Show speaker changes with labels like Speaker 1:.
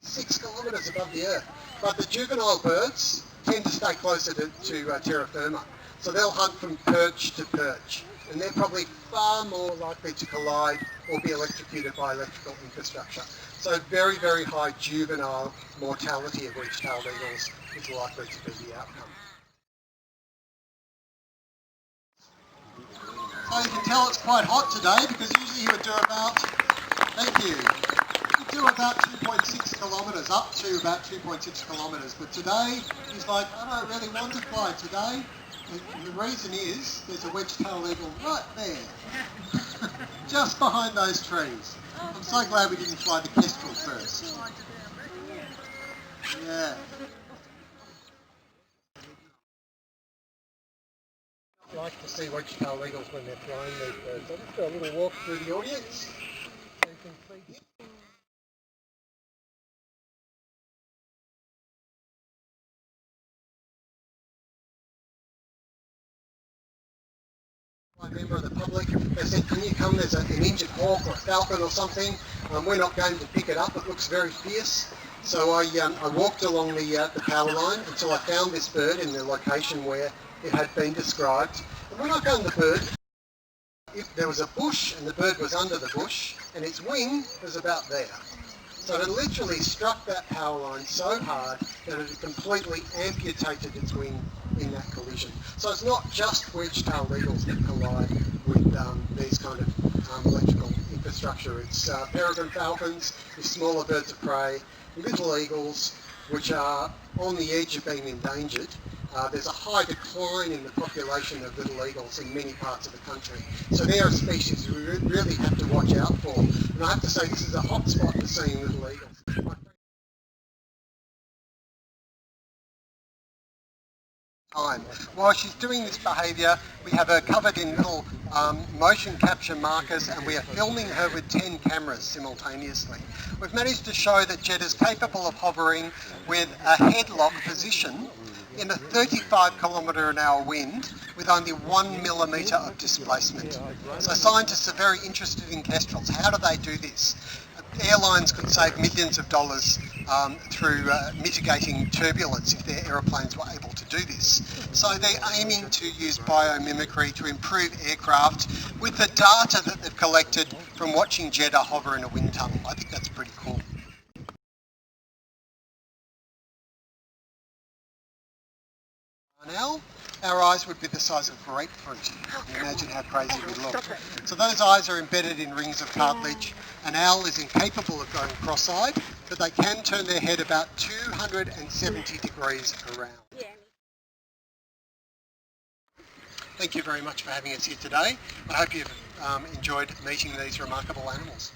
Speaker 1: 6 kilometres above the earth. But the juvenile birds tend to stay closer to terra firma. So they'll hunt from perch to perch. And they're probably far more likely to collide or be electrocuted by electrical infrastructure. So very, very high juvenile mortality of Wedge Tailed Eagles is likely to be the outcome. So you can tell it's quite hot today because usually you would do about, thank you, you do about 2.6 kilometres, up to about 2.6 kilometres. But today he's like, I don't really want to fly today. And the reason is there's a Wedge Tailed Eagle right there, just behind those trees. I'm so glad we didn't fly the Kestrel first. Yeah. I like to see Wedge Tailed Eagles when they're flying these birds. I'll just do a little walk through the audience so you can see. A member of the public, they said, can you come, there's an injured hawk or a falcon or something, we're not going to pick it up, it looks very fierce. So I walked along the power line until I found this bird in the location where it had been described. And when I found the bird, if there was a bush and the bird was under the bush and its wing was about there. So it literally struck that power line so hard that it had completely amputated its wing in that collision. So it's not just Wedge Tailed Eagles that collide with these kind of electrical infrastructure. It's Peregrine falcons, the smaller birds of prey, little eagles, which are on the edge of being endangered. There's a high decline in the population of little eagles in many parts of the country. So they're a species we really have to watch out for. And I have to say this is a hot spot for seeing little eagles. While she's doing this behaviour, we have her covered in little motion capture markers and we are filming her with 10 cameras simultaneously. We've managed to show that Jedda is capable of hovering with a headlock position in a 35 km/h wind with only 1 millimetre of displacement. So scientists are very interested in kestrels. How do they do this? Airlines could save millions of dollars through mitigating turbulence if their aeroplanes were able to do this. So they're aiming to use biomimicry to improve aircraft with the data that they've collected from watching Jedda hover in a wind tunnel. I think that's pretty cool. Now, our eyes would be the size of grapefruit. Imagine how crazy we'd look. So those eyes are embedded in rings of cartilage. An owl is incapable of going cross-eyed, but they can turn their head about 270 degrees around. Thank you very much for having us here today. I hope you've enjoyed meeting these remarkable animals.